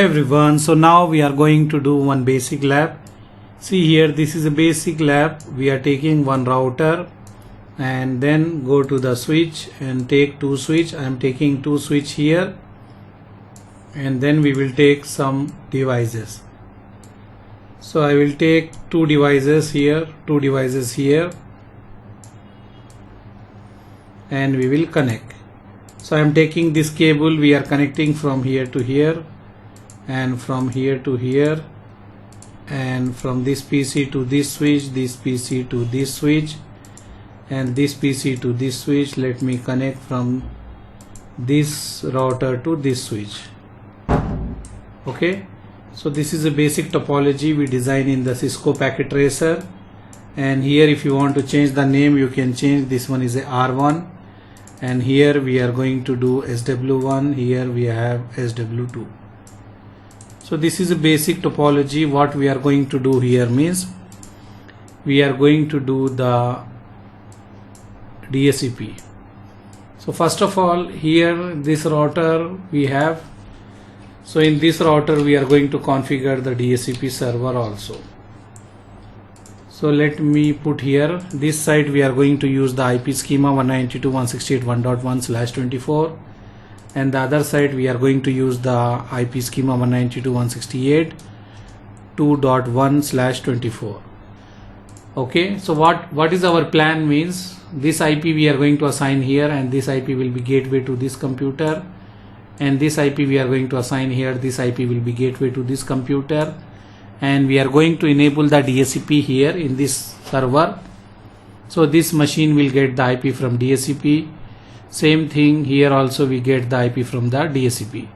Everyone, so now we are going to do one basic lab. See here, this is a basic lab. We are taking one router and then go to the switch and take two switch. I am taking two switch here, and then we will take some devices. So I will take two devices here, and we will connect. So I am taking this cable, we are connecting from here to here, and from here to here, and from this PC to this switch, this PC to this switch, and this PC to this switch. Let me connect from this router to this switch. Okay, so this is a basic topology we design in the Cisco Packet Tracer. And here, if you want to change the name, you can change. This one is a R1, and here we are going to do SW1, here we have SW2. So this is a basic topology. What we are going to do here means we are going to do the DHCP. So first of all, here this router we have. So in this router we are going to configure the DHCP server also. So let me put here, this side we are going to use the IP schema 192.168.1.1/24, and the other side we are going to use the IP schema 192.168.2.1/24. Okay, so what is our plan means, this IP we are going to assign here, and this IP will be gateway to this computer, and this IP we are going to assign here, this IP will be gateway to this computer, and we are going to enable the DHCP here in this server. So this machine will get the IP from DHCP. Same thing here, also we get the IP from the DHCP.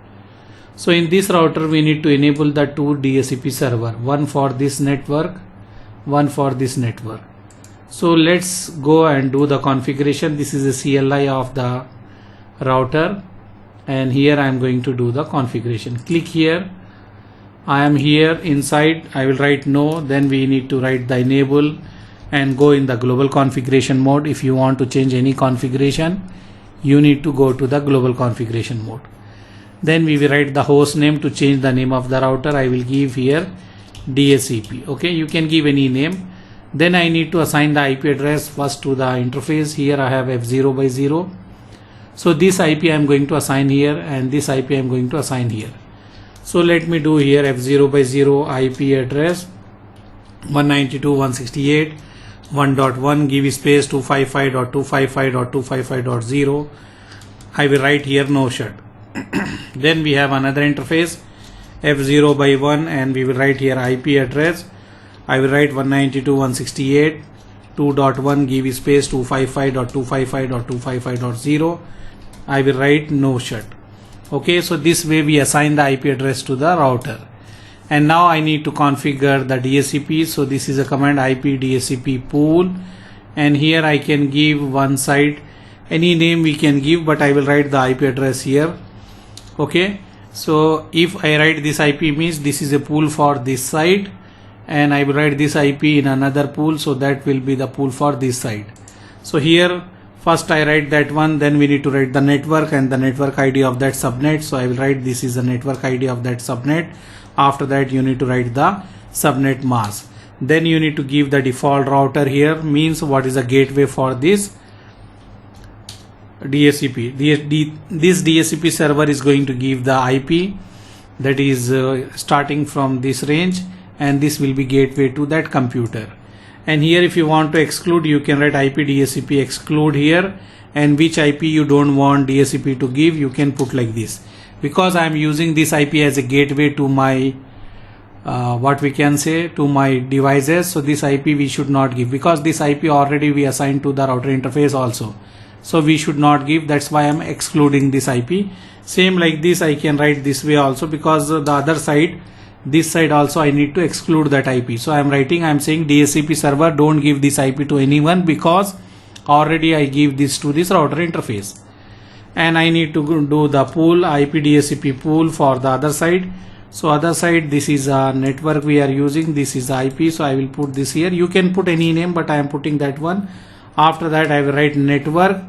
So in this router we need to enable the two DHCP server, one for this network, one for this network. So let's go and do the configuration. This is a CLI of the router, and here I am going to do the configuration. Click here. I am here inside. I will write no, then we need to write the enable and go in the global configuration mode. If you want to change any configuration, you need to go to the global configuration mode. Then we will write the host name. To change the name of the router, I will give here DHCP. Okay, you can give any name. Then I need to assign the IP address first to the interface. Here I have F0/0. So this IP I am going to assign here, and this IP I am going to assign here. So let me do here F0/0 IP address 192.168.1.1, give space 255.255.255.0. I will write here no shut. Then we have another interface F0/1, and we will write here IP address. I will write 192.168.2.1, give space 255.255.255.0. I will write no shut. Okay, so this way we assign the IP address to the router. And now I need to configure the DHCP. So this is a command IP DHCP pool, and here I can give one side any name we can give, but I will write the IP address here. Okay, so if I write this IP means this is a pool for this side, and I will write this IP in another pool, so that will be the pool for this side. So here first I write that one, then we need to write the network and the network ID of that subnet. So I will write this is the network ID of that subnet. After that you need to write the subnet mask. Then you need to give the default router here, means what is the gateway for this DHCP. This DHCP server is going to give the IP that is starting from this range, and this will be gateway to that computer. And here if you want to exclude, you can write IP DHCP exclude here, and which IP you don't want DHCP to give, you can put like this. Because I am using this IP as a gateway to my what we can say to my devices, so this IP we should not give, because this IP already we assigned to the router interface also, so we should not give. That's why I am excluding this IP. Same like this I can write this way also, because the other side, this side also I need to exclude that IP. So I am saying DHCP server don't give this IP to anyone, because already I give this to this router interface. And I need to do the pool IP DHCP pool for the other side. So other side, this is a network we are using, this is the IP, so I will put this here. You can put any name, but I am putting that one. After that I will write network,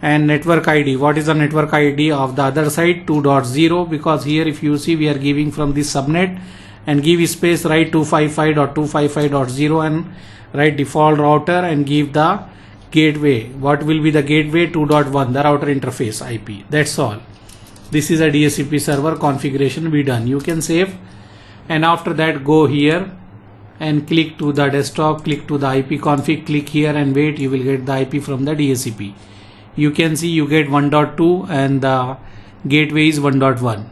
and network ID. What is the network ID of the other side? 2.0, because here if you see we are giving from this subnet, and give space, write 255.255.0 and write default router and give the gateway. What will be the gateway? 2.1, the router interface IP. That's all. This is a DHCP server configuration be done. You can save, and after that go here and click to the desktop, click to the IP config, click here and wait. You will get the IP from the DHCP. You can see you get 1.2 and the gateway is 1.1.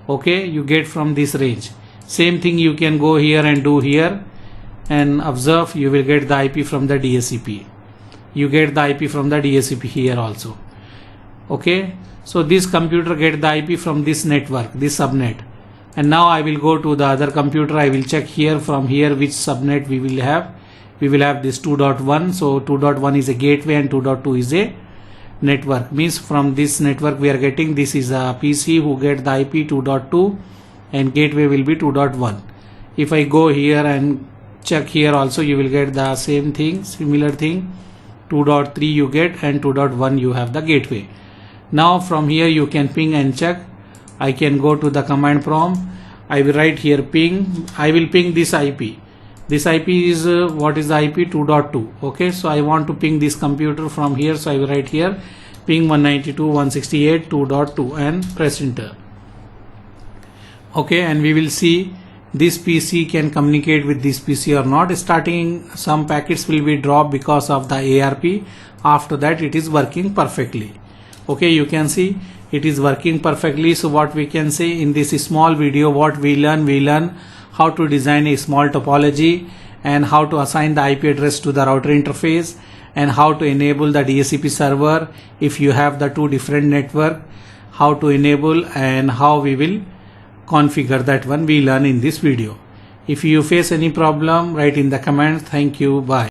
Okay, you get from this range. Same thing you can go here and do here and observe. You will get the IP from the DHCP. You get the IP from the DHCP here also. Okay, so this computer get the IP from this network, this subnet. And now I will go to the other computer. I will check here from here which subnet we will have. We will have this 2.1. So 2.1 is a gateway and 2.2 is a network. Means from this network we are getting, this is a PC who get the IP 2.2 and gateway will be 2.1. If I go here and check here also, you will get the same thing, similar thing. 2.3 you get and 2.1 you have the gateway. Now from here you can ping and check. I can go to the command prompt. I will write here ping. I will ping this IP. This IP is what is the IP? 2.2. Okay, so I want to ping this computer from here, so I will write here ping 192.168.2.2 and press enter. Okay, and we will see this PC can communicate with this PC or not. Starting some packets will be dropped because of the ARP. After that it is working perfectly. Okay, you can see it is working perfectly. So what we can say in this small video, what we learn how to design a small topology and how to assign the IP address to the router interface and how to enable the DHCP server if you have the two different network, how to enable and how we will configure that one we learn in this video. If you face any problem, write in the comments. Thank you. Bye.